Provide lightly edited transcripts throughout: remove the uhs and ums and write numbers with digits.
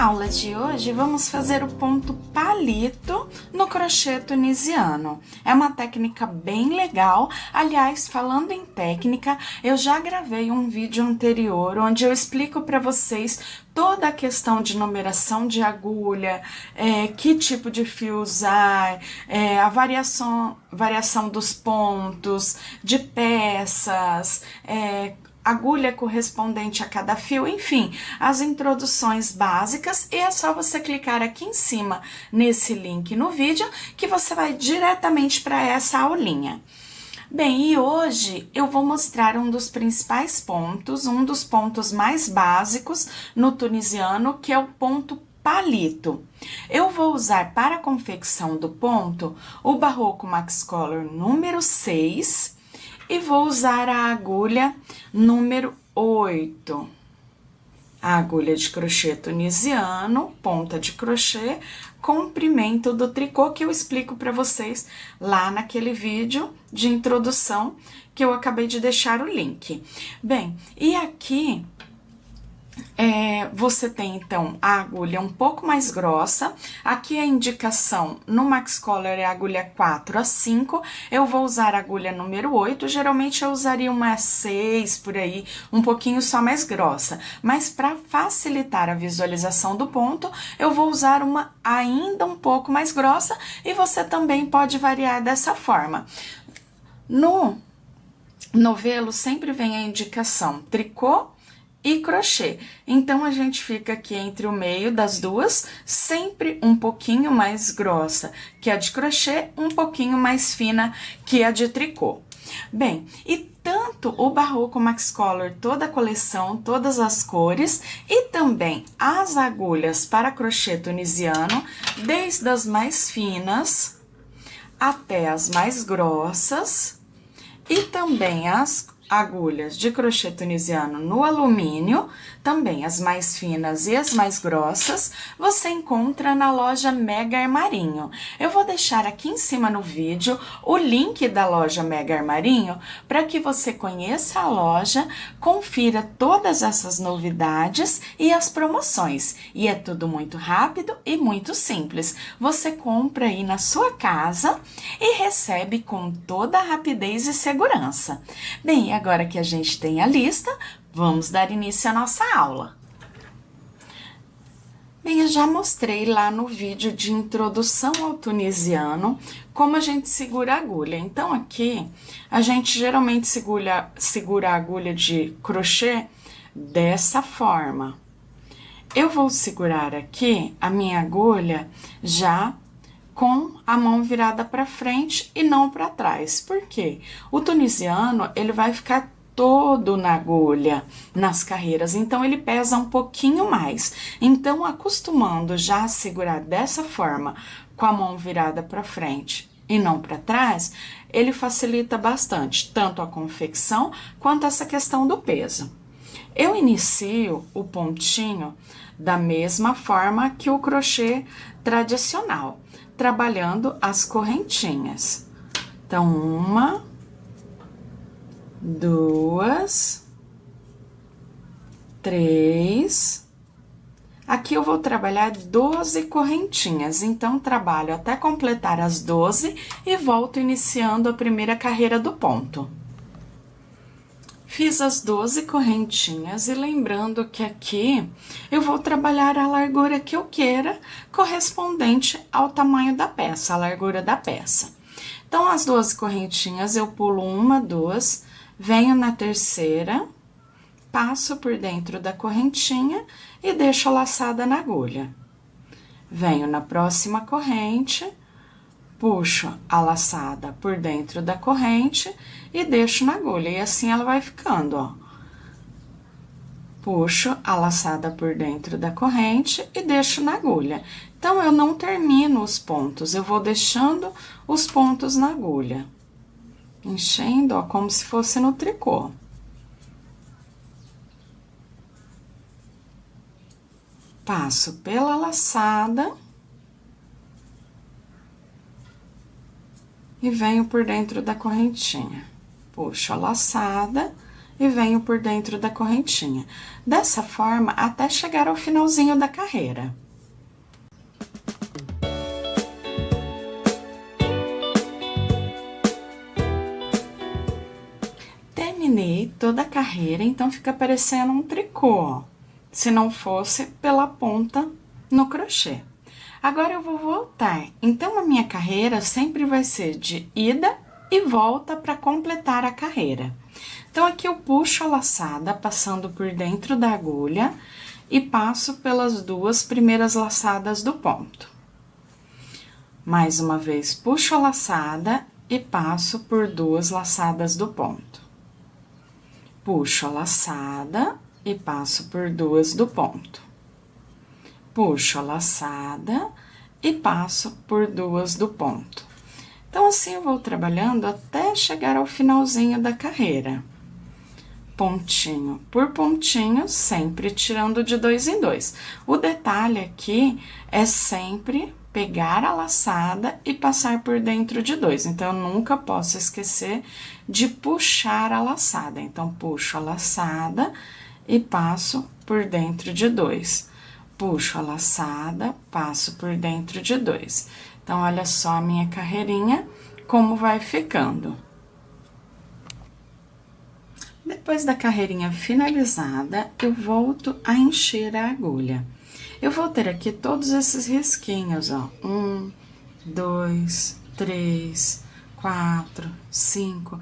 aula de hoje, vamos fazer o ponto palito no crochê tunisiano. É uma técnica bem legal. Aliás, falando em técnica, eu já gravei um vídeo anterior onde eu explico para vocês toda a questão de numeração de agulha, que tipo de fio usar, a variação dos pontos, de peças, agulha correspondente a cada fio, enfim, as introduções básicas, e é só você clicar aqui em cima nesse link no vídeo que você vai diretamente para essa aulinha. Bem, e hoje eu vou mostrar um dos principais pontos, um dos pontos mais básicos no tunisiano, que é o ponto palito. Eu vou usar para a confecção do ponto o Barroco Max Color número 6, e vou usar a agulha número 8. A agulha de crochê tunisiano, ponta de crochê, comprimento do tricô, que eu explico para vocês lá naquele vídeo de introdução que eu acabei de deixar o link. Bem, e aqui você tem, então, a agulha um pouco mais grossa. Aqui a indicação no Max Color é a agulha 4 a 5. Eu vou usar a agulha número 8. Geralmente eu usaria uma 6 por aí, um pouquinho só mais grossa. Mas para facilitar a visualização do ponto, eu vou usar uma ainda um pouco mais grossa, e você também pode variar dessa forma. No novelo sempre vem a indicação tricô e crochê. Então, a gente fica aqui entre o meio das duas, sempre um pouquinho mais grossa que a de crochê, um pouquinho mais fina que a de tricô. Bem, e tanto o Barroco Max Color, toda a coleção, todas as cores, e também as agulhas para crochê tunisiano, desde as mais finas até as mais grossas, e também as agulhas de crochê tunisiano no alumínio, também as mais finas e as mais grossas, você encontra na loja Mega Armarinho. Eu vou deixar aqui em cima no vídeo o link da loja Mega Armarinho para que você conheça a loja, confira todas essas novidades e as promoções. E é tudo muito rápido e muito simples. Você compra aí na sua casa e recebe com toda a rapidez e segurança. Bem, agora que a gente tem a lista, vamos dar início à nossa aula. Bem, eu já mostrei lá no vídeo de introdução ao tunisiano como a gente segura a agulha. Então, aqui, a gente geralmente segura a agulha de crochê dessa forma. Eu vou segurar aqui a minha agulha já com a mão virada para frente e não para trás. Por quê? O tunisiano, ele vai ficar todo na agulha, nas carreiras, então ele pesa um pouquinho mais. Então, acostumando já a segurar dessa forma, com a mão virada para frente e não para trás, ele facilita bastante, tanto a confecção quanto essa questão do peso. Eu inicio o pontinho da mesma forma que o crochê tradicional, trabalhando as correntinhas. Então, 1, 2, 3. Aqui eu vou trabalhar 12 correntinhas, então trabalho até completar as 12 e volto iniciando a primeira carreira do ponto. Fiz as 12 correntinhas e lembrando que aqui eu vou trabalhar a largura que eu queira, correspondente ao tamanho da peça, a largura da peça. Então, as 12 correntinhas eu pulo 1, 2, venho na terceira, passo por dentro da correntinha e deixo a laçada na agulha. Venho na próxima corrente, puxo a laçada por dentro da corrente e deixo na agulha, e assim ela vai ficando, ó. Puxo a laçada por dentro da corrente e deixo na agulha. Então, eu não termino os pontos, eu vou deixando os pontos na agulha. Enchendo, ó, como se fosse no tricô. Passo pela laçada e venho por dentro da correntinha. Puxo a laçada e venho por dentro da correntinha. Dessa forma, até chegar ao finalzinho da carreira. Terminei toda a carreira, então fica parecendo um tricô, ó, se não fosse pela ponta no crochê. Agora eu vou voltar, então a minha carreira sempre vai ser de ida e volta para completar a carreira. Então, aqui eu puxo a laçada, passando por dentro da agulha e passo pelas duas primeiras laçadas do ponto. Mais uma vez, puxo a laçada e passo por duas laçadas do ponto. Puxo a laçada e passo por duas do ponto. Puxo a laçada e passo por duas do ponto. Então, assim eu vou trabalhando até chegar ao finalzinho da carreira. Pontinho por pontinho, sempre tirando de 2 em 2. O detalhe aqui é sempre pegar a laçada e passar por dentro de 2. Então, eu nunca posso esquecer de puxar a laçada. Então, puxo a laçada e passo por dentro de 2. Puxo a laçada, passo por dentro de 2. Então, olha só a minha carreirinha, como vai ficando. Depois da carreirinha finalizada, eu volto a encher a agulha. Eu vou ter aqui todos esses risquinhos, ó. 1, 2, 3, 4, 5.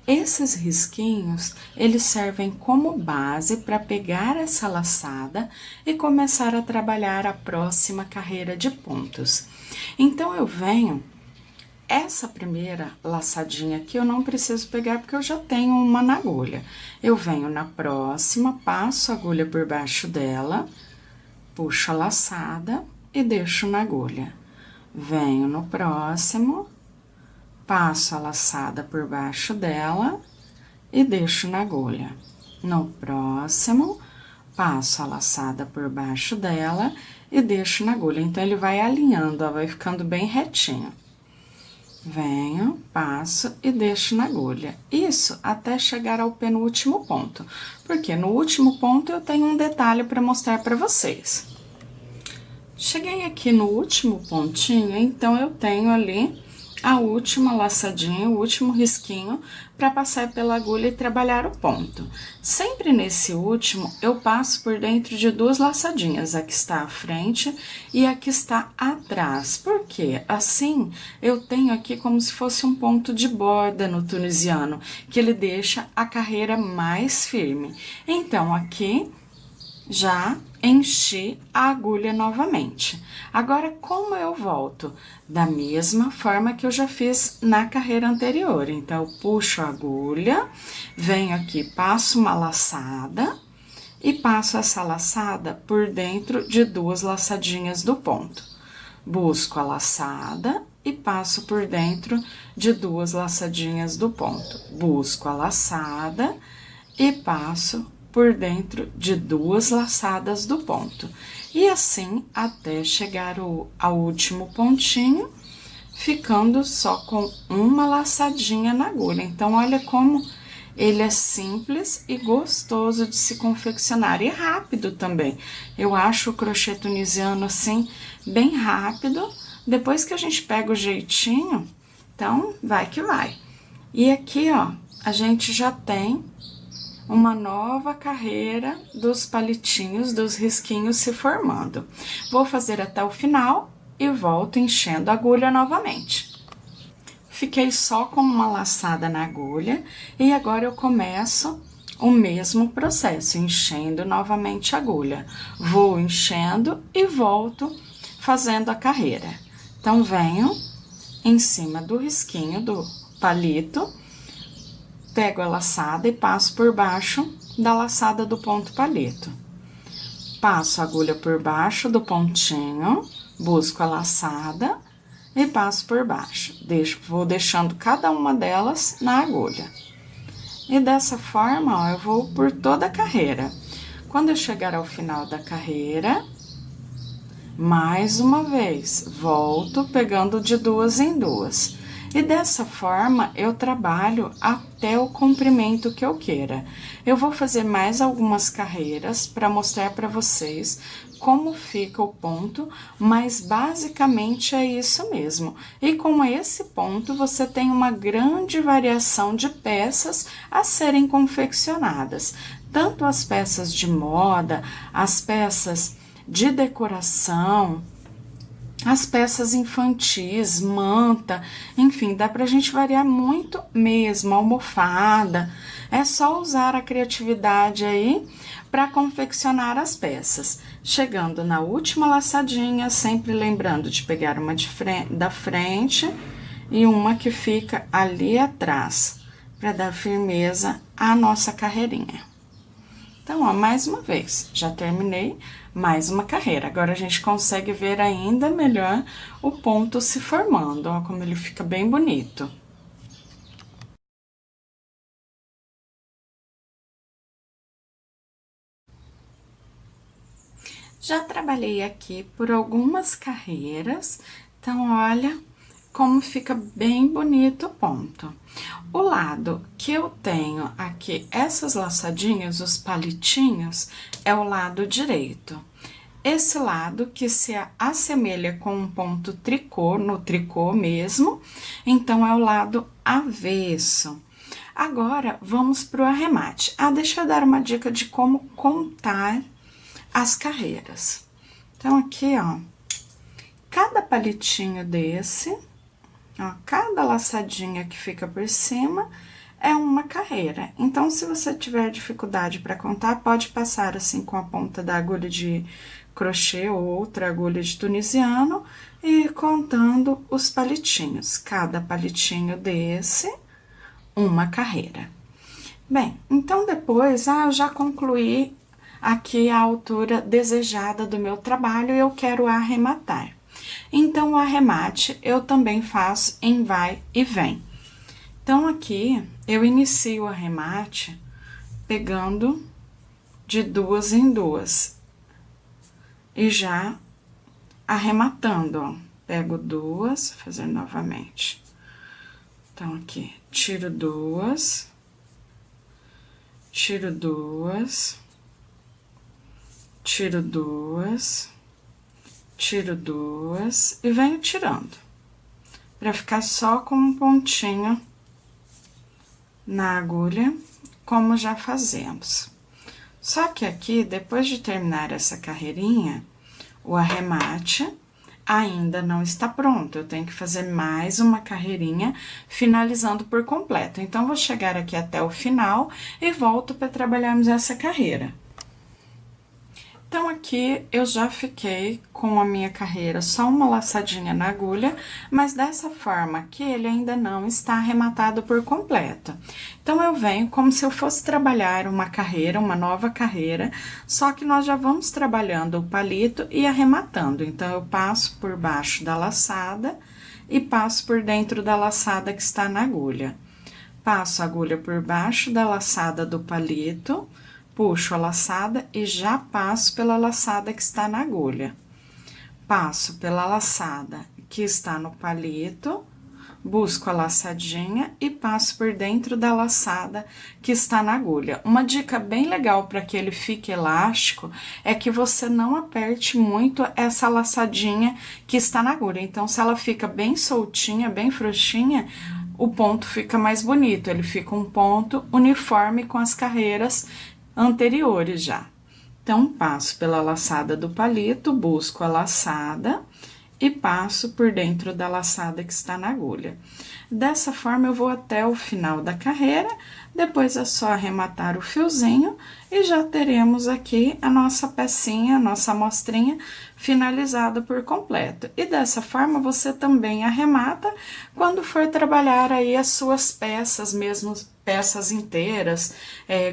Esses risquinhos, eles servem como base para pegar essa laçada e começar a trabalhar a próxima carreira de pontos. Então, eu venho... Essa primeira laçadinha aqui eu não preciso pegar porque eu já tenho uma na agulha. Eu venho na próxima, passo a agulha por baixo dela, puxo a laçada e deixo na agulha. Venho no próximo, passo a laçada por baixo dela e deixo na agulha. No próximo, passo a laçada por baixo dela e deixo na agulha. Então, ele vai alinhando, ó, vai ficando bem retinho. Venho, passo e deixo na agulha. Isso até chegar ao penúltimo ponto, porque no último ponto eu tenho um detalhe para mostrar para vocês. Cheguei aqui no último pontinho, então eu tenho ali a última laçadinha, o último risquinho para passar pela agulha e trabalhar o ponto. Sempre nesse último, eu passo por dentro de duas laçadinhas, a que está à frente e a que está atrás. Por quê? Assim, eu tenho aqui como se fosse um ponto de borda no tunisiano, que ele deixa a carreira mais firme. Então, aqui... já enchi a agulha novamente. Agora, como eu volto? Da mesma forma que eu já fiz na carreira anterior. Então, eu puxo a agulha, venho aqui, passo uma laçada e passo essa laçada por dentro de duas laçadinhas do ponto. Busco a laçada e passo por dentro de duas laçadinhas do ponto. Busco a laçada e passo por dentro de duas laçadas do ponto. E assim, até chegar ao último pontinho, ficando só com uma laçadinha na agulha. Então, olha como ele é simples e gostoso de se confeccionar. E rápido também. Eu acho o crochê tunisiano, assim, bem rápido. Depois que a gente pega o jeitinho, então, vai que vai. E aqui, ó, a gente já tem uma nova carreira dos palitinhos, dos risquinhos se formando. Vou fazer até o final e volto enchendo a agulha novamente. Fiquei só com uma laçada na agulha e agora eu começo o mesmo processo, enchendo novamente a agulha. Vou enchendo e volto fazendo a carreira. Então, venho em cima do risquinho do palito, pego a laçada e passo por baixo da laçada do ponto palito. Passo a agulha por baixo do pontinho, busco a laçada e passo por baixo. Vou deixando cada uma delas na agulha. E dessa forma, ó, eu vou por toda a carreira. Quando eu chegar ao final da carreira, mais uma vez, volto pegando de duas em duas. E dessa forma, eu trabalho até o comprimento que eu queira. Eu vou fazer mais algumas carreiras para mostrar para vocês como fica o ponto, mas basicamente é isso mesmo. E com esse ponto, você tem uma grande variação de peças a serem confeccionadas. Tanto as peças de moda, as peças de decoração, as peças infantis, manta, enfim, dá pra gente variar muito mesmo, almofada. É só usar a criatividade aí para confeccionar as peças. Chegando na última laçadinha, sempre lembrando de pegar uma da frente e uma que fica ali atrás, para dar firmeza à nossa carreirinha. Então, ó, mais uma vez, já terminei mais uma carreira. Agora, a gente consegue ver ainda melhor o ponto se formando, ó, como ele fica bem bonito. Já trabalhei aqui por algumas carreiras, então, olha como fica bem bonito o ponto. O lado que eu tenho aqui, essas laçadinhas, os palitinhos, é o lado direito. Esse lado que se assemelha com um ponto tricô, no tricô mesmo, então é o lado avesso. Agora, vamos para o arremate. Deixa eu dar uma dica de como contar as carreiras. Então, aqui, ó, cada palitinho desse, ó, cada laçadinha que fica por cima é uma carreira. Então, se você tiver dificuldade para contar, pode passar assim com a ponta da agulha de crochê ou outra agulha de tunisiano e ir contando os palitinhos. Cada palitinho desse, uma carreira. Bem, então depois, eu já concluí aqui a altura desejada do meu trabalho e eu quero arrematar. Então, o arremate eu também faço em vai e vem. Então, aqui eu inicio o arremate pegando de duas em duas e já arrematando, ó. Pego duas, fazer novamente. Então, aqui, tiro duas, tiro duas, tiro duas, tiro duas e venho tirando, para ficar só com um pontinho na agulha, como já fazemos. Só que aqui, depois de terminar essa carreirinha, o arremate ainda não está pronto, eu tenho que fazer mais uma carreirinha, finalizando por completo. Então, vou chegar aqui até o final e volto para trabalharmos essa carreira. Então, aqui eu já fiquei com a minha carreira só uma laçadinha na agulha, mas dessa forma que ele ainda não está arrematado por completo. Então, eu venho como se eu fosse trabalhar uma carreira, uma nova carreira, só que nós já vamos trabalhando o palito e arrematando. Então, eu passo por baixo da laçada e passo por dentro da laçada que está na agulha. Passo a agulha por baixo da laçada do palito, puxo a laçada e já passo pela laçada que está na agulha. Passo pela laçada que está no palito, busco a laçadinha e passo por dentro da laçada que está na agulha. Uma dica bem legal para que ele fique elástico é que você não aperte muito essa laçadinha que está na agulha. Então, se ela fica bem soltinha, bem frouxinha, o ponto fica mais bonito, ele fica um ponto uniforme com as carreiras anteriores já. Então, passo pela laçada do palito, busco a laçada e passo por dentro da laçada que está na agulha. Dessa forma, eu vou até o final da carreira, depois é só arrematar o fiozinho e já teremos aqui a nossa pecinha, a nossa amostrinha finalizada por completo. E dessa forma, você também arremata quando for trabalhar aí as suas peças, mesmo peças inteiras,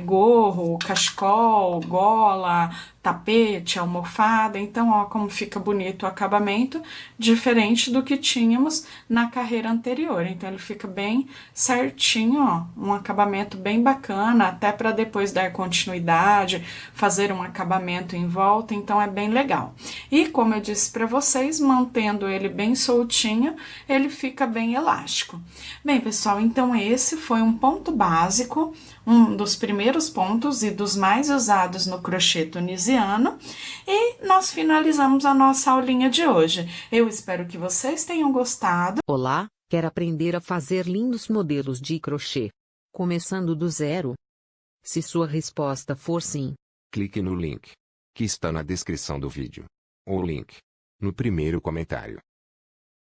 gorro, cachecol, gola, tapete, almofada. Então, ó, como fica bonito o acabamento, diferente do que tínhamos na carreira anterior. Então, ele fica bem certinho, ó, um acabamento bem bacana, até para depois dar continuidade, fazer um acabamento em volta. Então, é bem legal. E, como eu disse para vocês, mantendo ele bem soltinho, ele fica bem elástico. Bem, pessoal, então esse foi um ponto básico, um dos primeiros pontos e dos mais usados no crochê tunisiano, e nós finalizamos a nossa aulinha de hoje. Eu espero que vocês tenham gostado. Olá, quer aprender a fazer lindos modelos de crochê, começando do zero? Se sua resposta for sim, clique no link que está na descrição do vídeo, ou link no primeiro comentário.